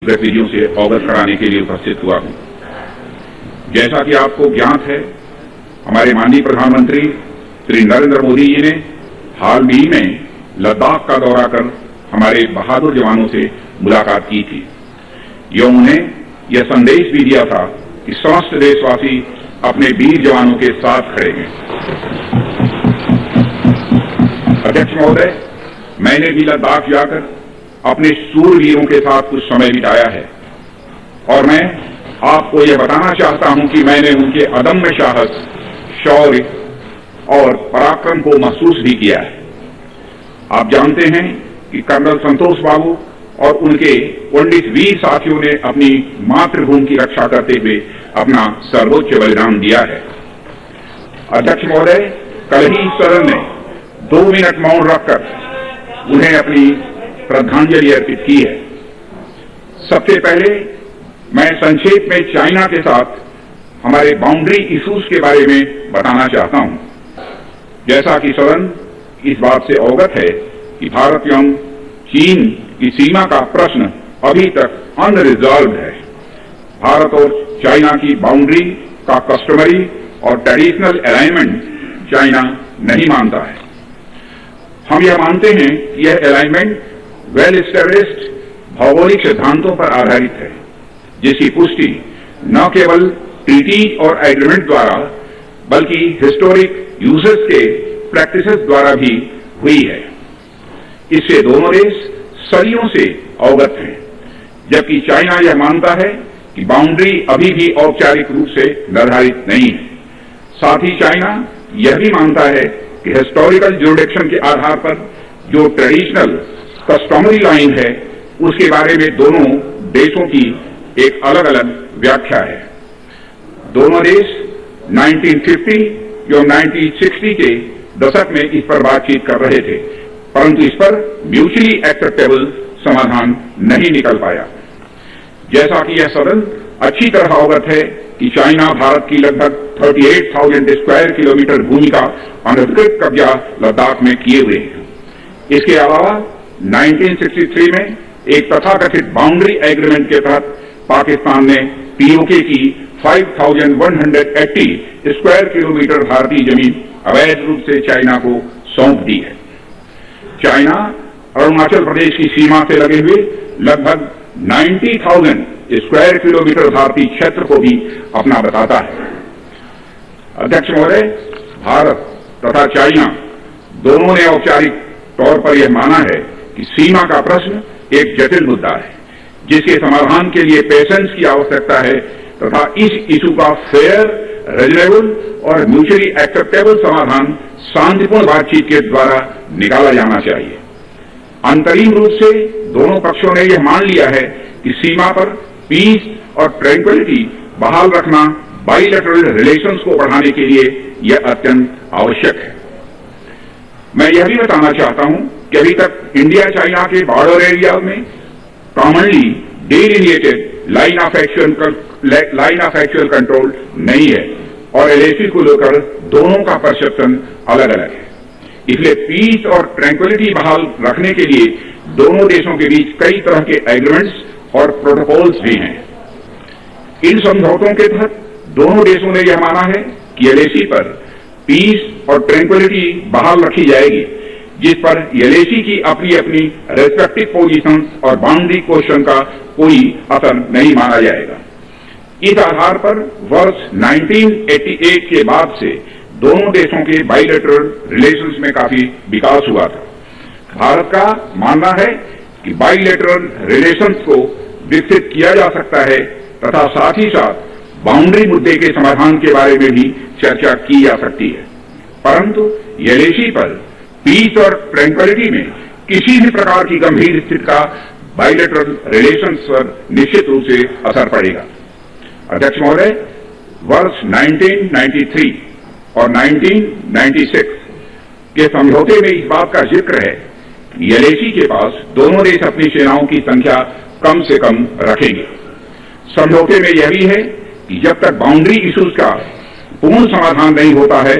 गतिविधियों से अवगत कराने के लिए उपस्थित हुआ हूं। जैसा कि आपको ज्ञात है, हमारे माननीय प्रधानमंत्री श्री नरेंद्र मोदी जी ने हाल ही में लद्दाख का दौरा कर हमारे बहादुर जवानों से मुलाकात की थी। उन्हें यह संदेश भी दिया था कि समस्त देशवासी अपने वीर जवानों के साथ खड़े हैं। अध्यक्ष महोदय, मैंने भी लद्दाख जाकर अपने सूरवीरों के साथ कुछ समय बिताया है और मैं आपको यह बताना चाहता हूं कि मैंने उनके अदम्य साहस, शौर्य और पराक्रम को महसूस भी किया है। आप जानते हैं कि कर्नल संतोष बाबू और उनके 19 वीर साथियों ने अपनी मातृभूमि की रक्षा करते हुए अपना सर्वोच्च बलिदान दिया है। अध्यक्ष महोदय, कल ही सदन ने 2 मिनट मौन रखकर उन्हें अपनी श्रद्धांजलि अर्पित की है। सबसे पहले मैं संक्षेप में चाइना के साथ हमारे बाउंड्री इश्यूज के बारे में बताना चाहता हूं। जैसा कि सदन इस बात से अवगत है कि भारत एवं चीन की सीमा का प्रश्न अभी तक अनरिजॉल्व है। भारत और चाइना की बाउंड्री का कस्टमरी और ट्रेडिशनल अलाइनमेंट चाइना नहीं मानता है। हम यह मानते हैं कि यह अलाइनमेंट वेल एस्टेब्लिश्ड भौगोलिक सिद्धांतों पर आधारित है, जिसकी पुष्टि न केवल ट्रीटी और एग्रीमेंट द्वारा बल्कि हिस्टोरिक यूजेस के प्रैक्टिसेस द्वारा भी हुई है। इससे दोनों देश सदियों से अवगत हैं, जबकि चाइना यह मानता है कि बाउंड्री अभी भी औपचारिक रूप से निर्धारित नहीं है। साथ ही चाइना यह भी मानता है कि हिस्टोरिकल ज्यूरिडिक्शन के आधार पर जो ट्रेडिशनल कस्टमरी लाइन है, उसके बारे में दोनों देशों की एक अलग अलग व्याख्या है। दोनों देश 1950 या 1960 के दशक में इस पर बातचीत कर रहे थे, परंतु इस पर म्यूचुअली एक्सेप्टेबल समाधान नहीं निकल पाया। जैसा कि यह सदन अच्छी तरह अवगत है कि चाइना भारत की लगभग 38,000 स्क्वायर किलोमीटर भूमि का अनधिकृत कब्जा लद्दाख में किए हुए है। इसके अलावा 1963 में एक तथाकथित बाउंड्री एग्रीमेंट के तहत पाकिस्तान ने पीओके की 5,180 स्क्वायर किलोमीटर भारतीय जमीन अवैध रूप से चाइना को सौंप दी है। चाइना अरुणाचल प्रदेश की सीमा से लगे हुए लगभग 90,000 स्क्वायर किलोमीटर भारतीय क्षेत्र को भी अपना बताता है। अध्यक्ष महोदय, भारत तथा चाइना दोनों ने औपचारिक तौर पर यह माना है कि सीमा का प्रश्न एक जटिल मुद्दा है, जिसके समाधान के लिए पेशेंस की आवश्यकता है तथा इस इशू का फेयर, रीजनेबल और म्यूचुअली एक्सेप्टेबल समाधान शांतिपूर्ण बातचीत के द्वारा निकाला जाना चाहिए। अंतरिम रूप से दोनों पक्षों ने यह मान लिया है कि सीमा पर पीस और ट्रैंक्विलिटी बहाल रखना बाइलेटरल रिलेशंस को बढ़ाने के लिए यह अत्यंत आवश्यक है। मैं यह भी बताना चाहता हूं कि अभी तक इंडिया चाइना के बॉर्डर एरिया में commonly delineated line of actual control नहीं है और एलएसी को लेकर दोनों का परसेप्शन अलग अलग है। इसलिए पीस और ट्रैंक्विलिटी बहाल रखने के लिए दोनों देशों के बीच कई तरह के एग्रीमेंट्स और प्रोटोकॉल्स भी हैं। इन समझौतों के तहत दोनों देशों ने यह माना है कि एलएसी पर पीस और ट्रैंक्विलिटी बहाल रखी जाएगी, जिस पर एलएसी की अपनी अपनी रेस्पेक्टिव पोजीशन और बाउंड्री क्वेश्चन का कोई असर नहीं माना जाएगा। इस आधार पर वर्ष 1988 के बाद से दोनों देशों के बाइलेटरल रिलेशंस में काफी विकास हुआ था। भारत का मानना है कि बाइलेटरल रिलेशंस को विकसित किया जा सकता है तथा साथ ही साथ बाउंड्री मुद्दे के समाधान के बारे में भी चर्चा की जा सकती है, परंतु एलएसी पर पीस और ट्रैंक्विलिटी में किसी भी प्रकार की गंभीर स्थिति का बाइलेटरल रिलेशंस पर निश्चित रूप से असर पड़ेगा। अध्यक्ष महोदय, वर्ष 1993 और 1996 के समझौते में इस बात का जिक्र है कि एलएसी के पास दोनों देश अपनी सेनाओं की संख्या कम से कम रखेंगे। समझौते में यह भी है कि जब तक बाउंड्री इश्यूज का पूर्ण समाधान नहीं होता है,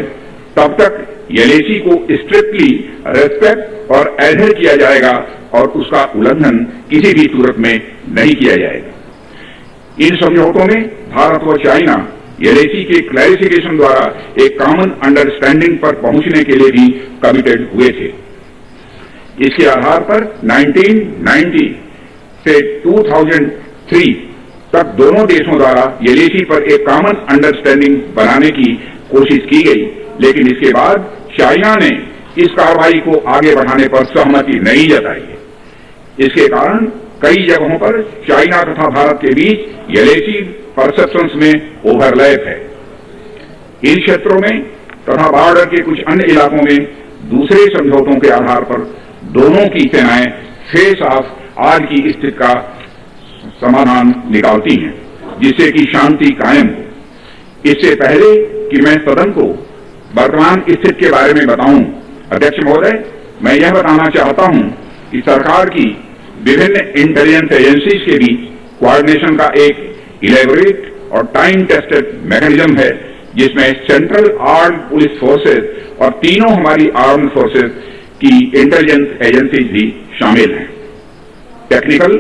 तब तक एलएसी को स्ट्रिक्टली रेस्पेक्ट और एडहेर किया जाएगा और उसका उल्लंघन किसी भी सूरत में नहीं किया जाएगा। इन समझौतों में भारत व चाइना एलएसी के क्लैरिफिकेशन द्वारा एक कॉमन अंडरस्टैंडिंग पर पहुंचने के लिए भी कमिटेड हुए थे। इसके आधार पर 1990 से 2003 तक दोनों देशों द्वारा एलएसी पर एक कॉमन अंडरस्टैंडिंग बनाने की कोशिश की गई, लेकिन इसके बाद चाइना ने इस कार्रवाई को आगे बढ़ाने पर सहमति नहीं जताई है। इसके कारण कई जगहों पर चाइना तथा भारत के बीच एलएसी परसेप्शंस में ओवरलैप है। इन क्षेत्रों में तथा बॉर्डर के कुछ अन्य इलाकों में दूसरे समझौतों के आधार पर दोनों की सेनाएं फेस ऑफ आज की स्थिति का समाधान निकालती हैं, जिससे कि शांति कायम हो। इससे पहले कि मैं सदन को वर्तमान स्थिति के बारे में बताऊं, अध्यक्ष महोदय, मैं यह बताना चाहता हूं कि सरकार की विभिन्न इंटेलिजेंस एजेंसीज के बीच कोऑर्डिनेशन का एक इलेबोरेट और टाइम टेस्टेड मैकेनिज्म है, जिसमें सेंट्रल आर्म्ड पुलिस फोर्सेज और तीनों हमारी आर्म्ड फोर्सेज की इंटेलिजेंस एजेंसीज भी शामिल हैं। टेक्निकल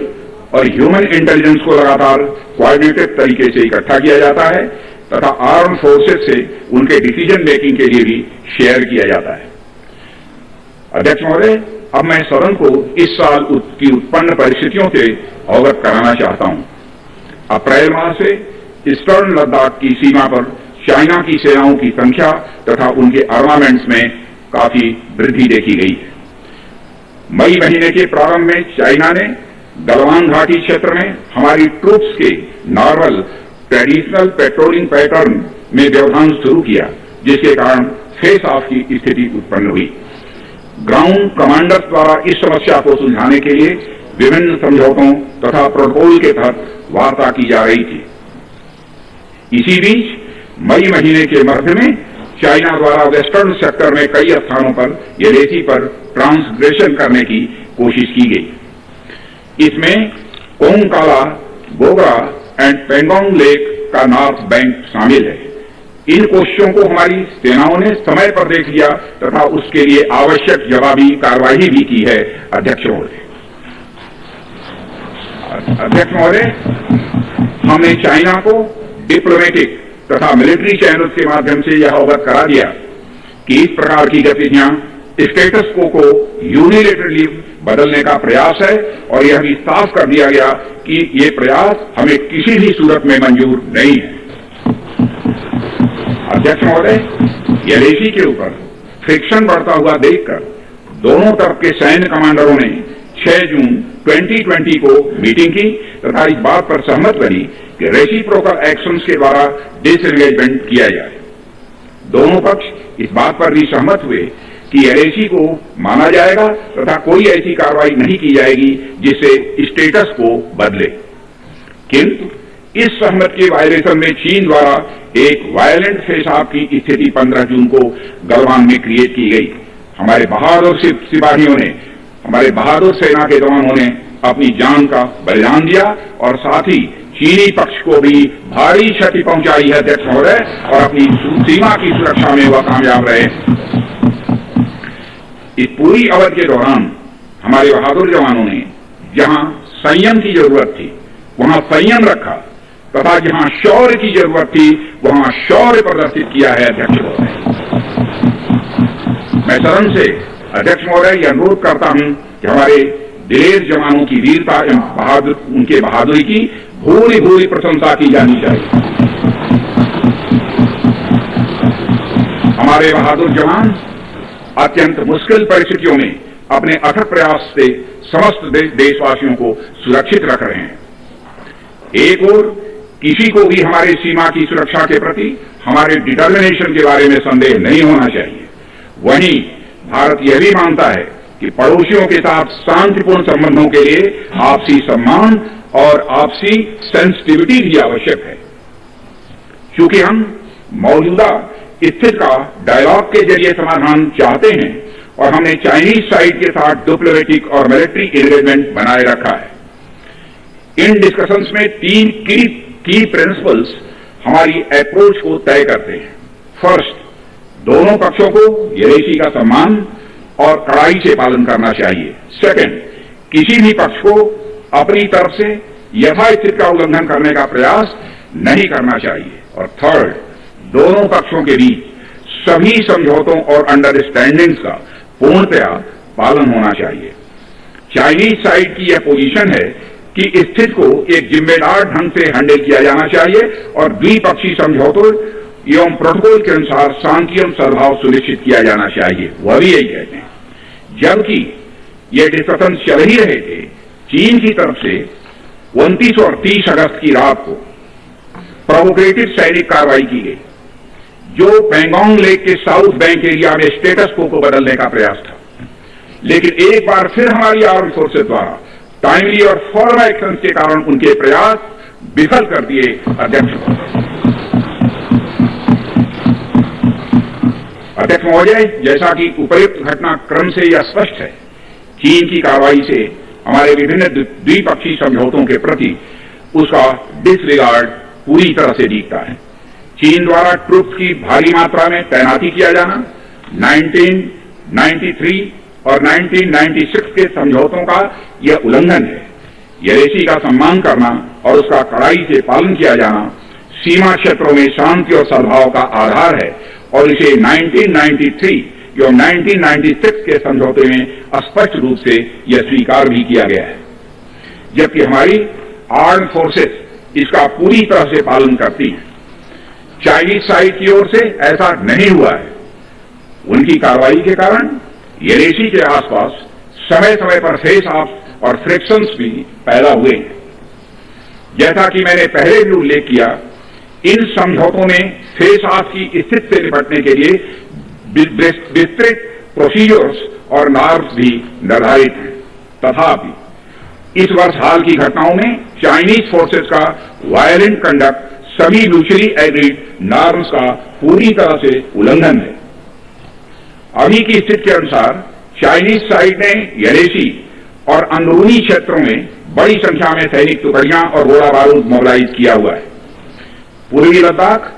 और ह्यूमन इंटेलिजेंस को लगातार कोऑर्डिनेटेड तरीके से इकट्ठा किया जाता है तथा आर्म फोर्सेज से उनके डिसीजन मेकिंग के लिए भी शेयर किया जाता है। अध्यक्ष महोदय, अब मैं सदन को इस साल की उत्पन्न परिस्थितियों से अवगत कराना चाहता हूं। अप्रैल माह से ईस्टर्न लद्दाख की सीमा पर चाइना की सेनाओं की संख्या तथा उनके आर्मामेंट्स में काफी वृद्धि देखी गई है। मई महीने के प्रारंभ में चाइना ने गलवान घाटी क्षेत्र में हमारी ट्रूप्स के नॉर्मल ट्रेडिशनल पेट्रोलिंग पैटर्न में व्यवधान शुरू किया, जिसके कारण फेस ऑफ की स्थिति उत्पन्न हुई। ग्राउंड कमांडर्स द्वारा इस समस्या को सुलझाने के लिए विभिन्न समझौतों तथा प्रोटोकॉल के तहत वार्ता की जा रही थी। इसी बीच मई महीने के मध्य में चाइना द्वारा वेस्टर्न सेक्टर में कई स्थानों पर एलएसी पर ट्रांसग्रेशन करने की कोशिश की गई। इसमें कोंगकाला, गोगरा एंड पेंगोंग लेक का नॉर्थ बैंक शामिल है। इन कोशिशों को हमारी सेनाओं ने समय पर देख लिया तथा उसके लिए आवश्यक जवाबी कार्रवाई भी की है। अध्यक्ष महोदय, हमने चाइना को डिप्लोमेटिक तथा मिलिट्री चैनल के माध्यम से यह अवगत करा दिया कि इस प्रकार की गतिविधियां स्टेटस को यूनिलेटरली बदलने का प्रयास है और यह भी साफ कर दिया गया कि ये प्रयास हमें किसी भी सूरत में मंजूर नहीं है। अध्यक्ष महोदय, एलएसी के ऊपर फ्रिक्शन बढ़ता हुआ देखकर दोनों तरफ के सैन्य कमांडरों ने 6 जून 2020 को मीटिंग की तथा इस बात पर सहमत बनी कि रेसिप्रोकल एक्शंस के द्वारा डिसएंगेजमेंट किया जाए। दोनों पक्ष इस बात पर भी सहमत हुए कि एलएसी को माना जाएगा तथा कोई ऐसी कार्रवाई नहीं की जाएगी जिससे स्टेटस को बदले। किंतु इस सहमति के वायलेशन में चीन द्वारा एक वायलेंट फेस ऑफ की स्थिति 15 जून को गलवान में क्रिएट की गई। हमारे बहादुर सिपाहियों ने, हमारे बहादुर सेना के जवानों ने अपनी जान का बलिदान दिया और साथ ही चीनी पक्ष को भी भारी क्षति पहुंचाई है अध्यक्ष महोदय, और अपनी सीमा की सुरक्षा में वह कामयाब रहे। इस पूरी अवधि के दौरान हमारे बहादुर जवानों ने जहां संयम की जरूरत थी वहां संयम रखा तथा जहां शौर्य की जरूरत थी वहां शौर्य प्रदर्शित किया है। अध्यक्ष महोदय, मैं सदन से अध्यक्ष महोदय यह अनुरोध करता हूं कि हमारे दिलेर जवानों की वीरता एवं उनके बहादुरी की भूरी भूरी प्रशंसा की जानी चाहिए। हमारे बहादुर जवान अत्यंत मुश्किल परिस्थितियों में अपने अथक प्रयास से समस्त देशवासियों को सुरक्षित रख रहे हैं। एक ओर किसी को भी हमारी सीमा की सुरक्षा के प्रति हमारे डिटर्मिनेशन के बारे में संदेह नहीं होना चाहिए। वहीं भारत यह भी मानता है कि पड़ोसियों के साथ शांतिपूर्ण संबंधों के लिए आपसी सम्मान और आपसी सेंसिटिविटी भी आवश्यक है। चूंकि हम मौजूदा स्थिति का डायलॉग के जरिए समाधान चाहते हैं और हमने चाइनीज साइड के साथ डिप्लोमेटिक और मिलिट्री एंगेजमेंट बनाए रखा है। इन डिस्कशंस में 3 की प्रिंसिपल्स हमारी अप्रोच को तय करते हैं। फर्स्ट, दोनों पक्षों को एलएसी का सम्मान और कड़ाई से पालन करना चाहिए। सेकंड, किसी भी पक्ष को अपनी तरफ से यथास्थिति का उल्लंघन करने का प्रयास नहीं करना चाहिए। और थर्ड, दोनों पक्षों के बीच सभी समझौतों और अंडरस्टैंडिंग्स का पूर्णतया पालन होना चाहिए। चाइनीज साइड की यह पोजीशन है कि स्थिति को एक जिम्मेदार ढंग से हैंडल किया जाना चाहिए और द्विपक्षीय समझौतों एवं प्रोटोकॉल के अनुसार शांति एवं सद्भाव सुनिश्चित किया जाना चाहिए। वह भी यही कहते हैं। जबकि ये डिस्कशन चल ही रहे थे, चीन की तरफ से 29 और 30 अगस्त की रात को प्रोवोकेटिव सैनिक कार्रवाई की गई, जो पैंगोंग लेक के साउथ बैंक एरिया में स्टेटस को बदलने का प्रयास था। लेकिन एक बार फिर हमारी आर्म फोर्सेस द्वारा टाइमली और फॉर्म एक्शन के कारण उनके प्रयास विफल कर दिए। अध्यक्ष महोदय, जैसा कि उपर्युक्त घटनाक्रम से यह स्पष्ट है, चीन की कार्रवाई से हमारे विभिन्न द्विपक्षीय समझौतों के प्रति उसका डिसरिगार्ड पूरी तरह से दिखता है। चीन द्वारा ट्रूप्स की भारी मात्रा में तैनाती किया जाना, 1993 और 1996 के समझौतों का यह उल्लंघन है। यूएसी का सम्मान करना और उसका कड़ाई से पालन किया जाना सीमा क्षेत्रों में शांति और सद्भाव का आधार है और इसे 1993 या 1996 के समझौते में स्पष्ट रूप से यह स्वीकार भी किया गया है। जबकि हमारी आर्म फोर्सेस इसका पूरी तरह से पालन करती हैं। चाइनीज साइड की ओर से ऐसा नहीं हुआ है। उनकी कार्रवाई के कारण यूएसी के आसपास समय समय पर फेस ऑफ और फ्रिक्शंस भी पैदा हुए हैं। जैसा कि मैंने पहले भी उल्लेख किया, इन समझौतों में फेस ऑफ की स्थिति से निपटने के लिए विस्तृत प्रोसीजर्स और नॉर्म्स भी निर्धारित हैं। तथापि इस वर्ष हाल की घटनाओं में चाइनीज फोर्सेस का वायलेंट कंडक्ट सभी म्यूचुअली एग्रीड नॉर्म्स का पूरी तरह से उल्लंघन है। अभी की स्थिति के अनुसार चाइनीज साइड ने यूएसी और अंदरूनी क्षेत्रों में बड़ी संख्या में सैनिक टुकड़ियां और गोला बारूद मोबिलाइज किया हुआ है। पूर्वी लद्दाख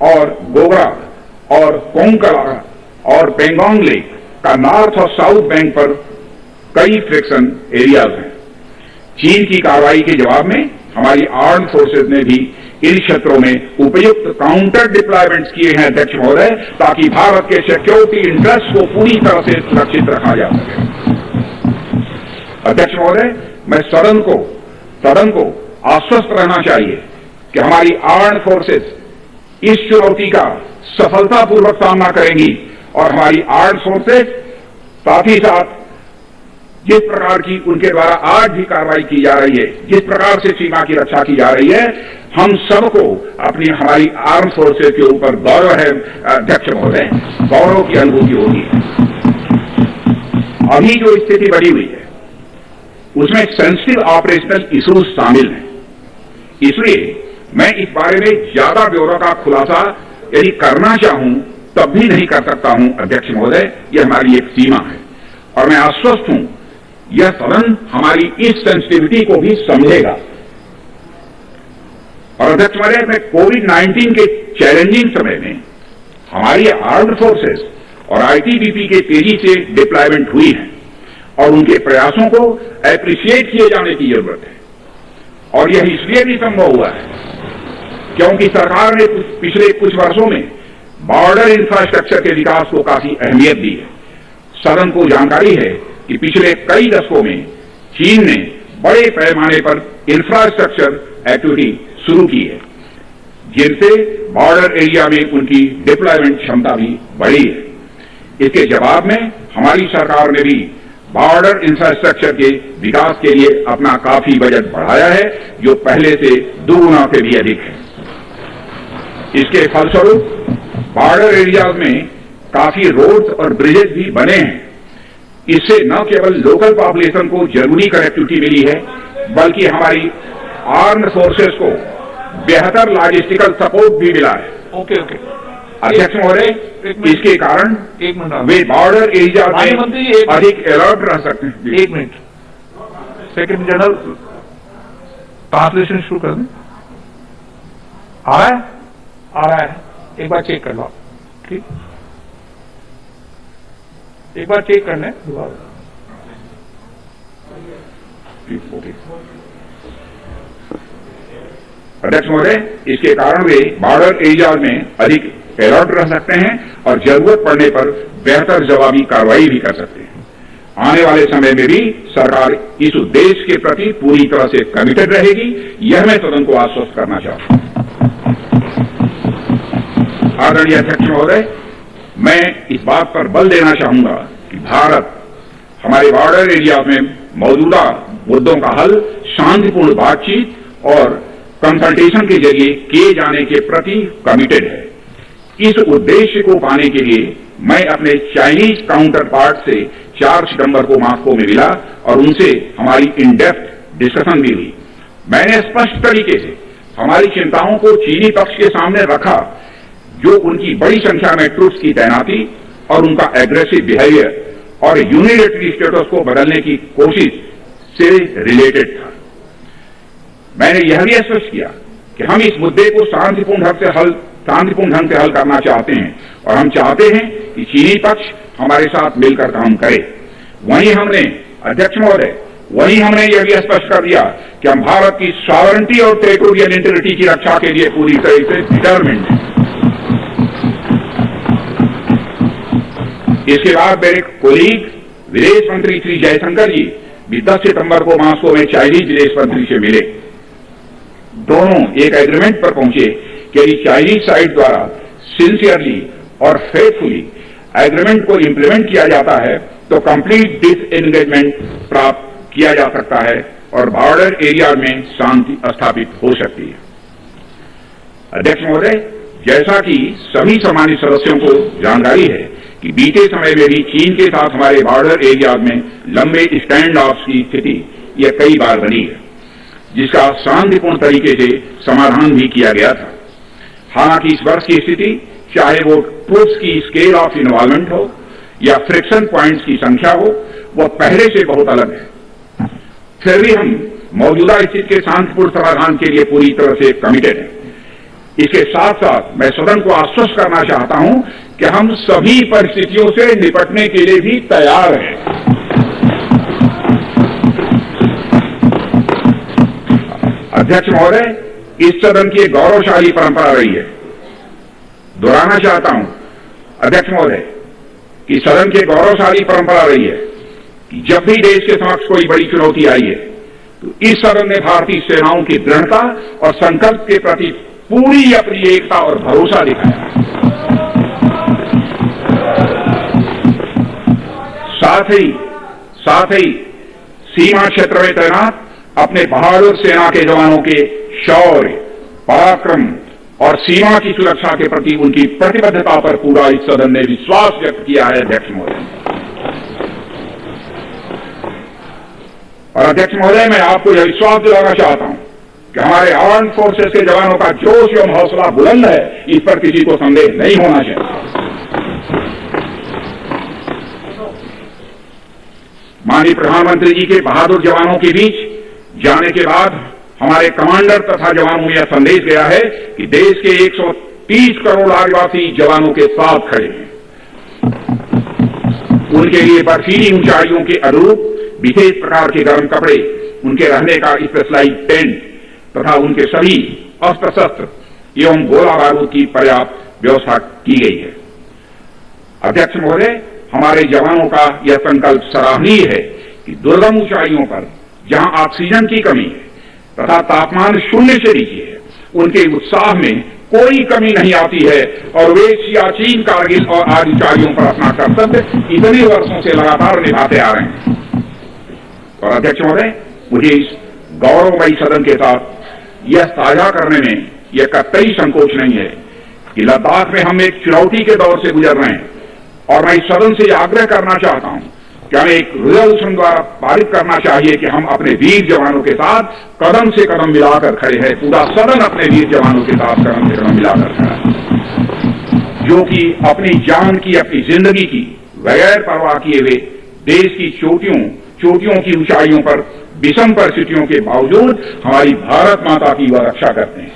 और गोगरा और कोंकला और पेंगोंग लेक का नॉर्थ और साउथ बैंक पर कई फ्रिक्शन एरियाज हैं। चीन की कार्रवाई के जवाब में हमारी आर्म फोर्सेज ने भी इन क्षेत्रों में उपयुक्त काउंटर डिप्लॉयमेंट्स किए हैं अध्यक्ष महोदय, ताकि भारत के सिक्योरिटी इंटरेस्ट को पूरी तरह से सुरक्षित रखा जा सके। अध्यक्ष महोदय, मैं सदन को आश्वस्त रहना चाहिए कि हमारी आर्म फोर्सेज इस चुनौती का सफलतापूर्वक सामना करेंगी और हमारी आर्म फोर्सेज साथ ही साथ जिस प्रकार की उनके द्वारा आज भी कार्रवाई की जा रही है, जिस प्रकार से सीमा की रक्षा की जा रही है, हम सबको अपनी हमारी आर्म फोर्सेज के ऊपर गौरव है अध्यक्ष महोदय, गौरव की अनुभूति होगी। अभी जो स्थिति बनी हुई है उसमें सेंसिटिव ऑपरेशनल इश्यूज शामिल हैं, इसलिए मैं इस बारे में ज्यादा ब्यौरा का खुलासा यदि करना चाहूं तब भी नहीं कर सकता हूं अध्यक्ष महोदय। यह हमारी एक सीमा है और मैं आश्वस्त हूं यह सदन हमारी इस सेंसिटिविटी को भी समझेगा। और अध्यक्ष महोदय, मैं कोविड-19 के चैलेंजिंग समय में हमारी आर्म्ड फोर्सेस और आईटीबीपी के तेजी से डिप्लॉयमेंट हुई है और उनके प्रयासों को एप्रिशिएट किए जाने की जरूरत है। और यह इसलिए भी संभव हुआ है क्योंकि सरकार ने पिछले कुछ वर्षों में बॉर्डर इंफ्रास्ट्रक्चर के विकास को काफी अहमियत दी है। सदन को जानकारी है कि पिछले कई दशकों में चीन ने बड़े पैमाने पर इंफ्रास्ट्रक्चर एक्टिविटी शुरू की है, जिनसे बॉर्डर एरिया में उनकी डिप्लॉयमेंट क्षमता भी बढ़ी है। इसके जवाब में हमारी सरकार ने भी बॉर्डर इंफ्रास्ट्रक्चर के विकास के लिए अपना काफी बजट बढ़ाया है, जो पहले से दोगुना से भी अधिक है। इसके फलस्वरूप बॉर्डर एरियाज में काफी रोड्स और ब्रिजेज भी बने हैं। इससे न केवल लोकल पॉपुलेशन को जरूरी कनेक्टिविटी मिली है, बल्कि हमारी आर्म्ड फोर्सेस को बेहतर लॉजिस्टिकल सपोर्ट भी मिला है। ओके। अध्यक्ष महोदय, इसके कारण वे बॉर्डर एरिया में अधिक अलर्ट रह सकते हैं। 1 मिनट, सेक्रेटरी जनरल ट्रांसलेशन शुरू कर दें। आ रहा है, एक बार चेक कर लो। ठीक, एक बार चेक करना है दोबारा। अध्यक्ष महोदय, इसके कारण वे बॉर्डर एरिया में अधिक अलर्ट रह सकते हैं और जरूरत पड़ने पर बेहतर जवाबी कार्रवाई भी कर सकते हैं। आने वाले समय में भी सरकार इस उद्देश्य के प्रति पूरी तरह से कमिटेड रहेगी, यह मैं सदन को आश्वस्त करना चाहता हूं। आदरणीय अध्यक्ष महोदय, मैं इस बात पर बल देना चाहूंगा कि भारत हमारे बॉर्डर एरिया में मौजूदा मुद्दों का हल शांतिपूर्ण बातचीत और कंसल्टेशन के जरिए किए जाने के प्रति कमिटेड है। इस उद्देश्य को पाने के लिए मैं अपने चाइनीज काउंटर पार्ट से 4 सितंबर को मॉस्को में मिला और उनसे हमारी इन डेप्थ डिस्कशन भी हुई। मैंने स्पष्ट तरीके से हमारी चिंताओं को चीनी पक्ष के सामने रखा, जो उनकी बड़ी संख्या में ट्रूप्स की तैनाती और उनका एग्रेसिव बिहेवियर और यूनिलेटरी स्टेटस को बदलने की कोशिश से रिलेटेड था। मैंने यह भी स्पष्ट किया कि हम इस मुद्दे को शांतिपूर्ण ढंग से हल करना चाहते हैं और हम चाहते हैं कि चीनी पक्ष हमारे साथ मिलकर काम करे। वहीं हमने अध्यक्ष महोदय यह भी स्पष्ट कर दिया कि हम भारत की सॉवरेनिटी और टेरिटोरियल इंटीग्रिटी की रक्षा के लिए पूरी तरह से डिटरमिन्ड हैं। इसके बाद मेरे कोलीग विदेश मंत्री श्री जयशंकर जी भी 10 सितंबर को मॉस्को में चाइनीज विदेश मंत्री से मिले। दोनों एक एग्रीमेंट पर पहुंचे कि यदि चाइनीज साइड द्वारा सिंसियरली और फेथफुली एग्रीमेंट को इंप्लीमेंट किया जाता है तो कंप्लीट डिसएंगेजमेंट प्राप्त किया जा सकता है और बॉर्डर एरिया में शांति स्थापित हो सकती है। अध्यक्ष महोदय, जैसा कि सभी सम्मानित सदस्यों को जानकारी है कि बीते समय में भी चीन के साथ हमारे बॉर्डर एरिया में लंबे स्टैंड ऑफ की स्थिति यह कई बार बनी है, जिसका शांतिपूर्ण तरीके से समाधान भी किया गया था। हालांकि इस वर्ष की स्थिति, चाहे वो ट्रूप्स की स्केल ऑफ इन्वॉल्वमेंट हो या फ्रिक्शन पॉइंट्स की संख्या हो, वह पहले से बहुत अलग है। फिर भी हम मौजूदा स्थिति के शांतिपूर्ण समाधान के लिए पूरी तरह से कमिटेड हैं। इसके साथ साथ मैं सदन को आश्वस्त करना चाहता हूं कि हम सभी परिस्थितियों से निपटने के लिए भी तैयार हैं। अध्यक्ष महोदय, इस सदन की एक गौरवशाली परंपरा रही है। दोहराना चाहता हूं अध्यक्ष महोदय कि सदन की गौरवशाली परंपरा रही है कि जब भी देश के समक्ष कोई बड़ी चुनौती आई है तो इस सदन ने भारतीय सेनाओं की दृढ़ता और संकल्प के प्रति पूरी अपनी एकता और भरोसा दिखाया। साथ ही सीमा क्षेत्र में तैनात अपने बहादुर सेना के जवानों के शौर्य, पराक्रम और सीमा की सुरक्षा के प्रति उनकी प्रतिबद्धता पर पूरा इस सदन ने विश्वास व्यक्त किया है। अध्यक्ष महोदय और अध्यक्ष महोदय, मैं आपको यह विश्वास दिलाना चाहता हूं कि हमारे आर्म्ड फोर्सेस के जवानों का जोश एवं हौसला बुलंद है, इस पर किसी को संदेह नहीं होना चाहिए। माननीय प्रधानमंत्री जी के बहादुर जवानों के बीच जाने के बाद हमारे कमांडर तथा जवानों में यह संदेश गया है कि देश के 130 करोड़ आदिवासी जवानों के साथ खड़े हैं। उनके लिए बर्फीली ऊंचाइयों के अनुरूप विशेष प्रकार के गर्म कपड़े, उनके रहने का स्पेशलाइज्ड टेंट तथा उनके सभी अस्त्र शस्त्र एवं गोला बारूद की पर्याप्त व्यवस्था की गई है। अध्यक्ष महोदय, हमारे जवानों का यह संकल्प सराहनीय है कि दुर्गम ऊंचाइयों पर जहां ऑक्सीजन की कमी है तथा तापमान 0 से नीचे है, उनके उत्साह में कोई कमी नहीं आती है और वे सियाचिन, कारगिल और आदि ऊंचाइयों पर अपना कर्तव्य इतने वर्षों से लगातार निभाते आ रहे हैं। और अध्यक्ष महोदय, मुझे इस गौरवमयी सदन के साथ यह साझा करने में यह कतई संकोच नहीं है कि लद्दाख में हम एक चुनौती के दौर से गुजर रहे हैं और मैं इस सदन से आग्रह करना चाहता हूं कि हमें एक रिजोल्यूशन द्वारा पारित करना चाहिए कि हम अपने वीर जवानों के साथ कदम से कदम मिलाकर खड़े हैं। पूरा सदन अपने वीर जवानों के साथ कदम से कदम मिलाकर खड़ा है, जो कि अपनी जान की, अपनी जिंदगी की बगैर परवाह किए हुए देश की चोटियों की ऊंचाइयों पर विषम परिस्थितियों के बावजूद हमारी भारत माता की वह रक्षा करते हैं।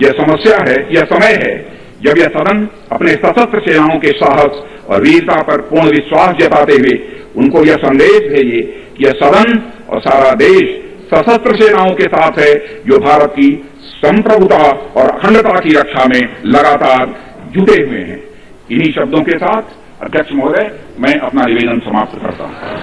यह समय है जब यह सदन अपने सशस्त्र सेनाओं के साहस और वीरता पर पूर्ण विश्वास जताते हुए उनको यह संदेश भेजे यह सदन और सारा देश सशस्त्र सेनाओं के साथ है, जो भारत की संप्रभुता और अखंडता की रक्षा में लगातार जुटे हुए हैं। इन्हीं शब्दों के साथ अध्यक्ष महोदय, मैं अपना निवेदन समाप्त करता हूं।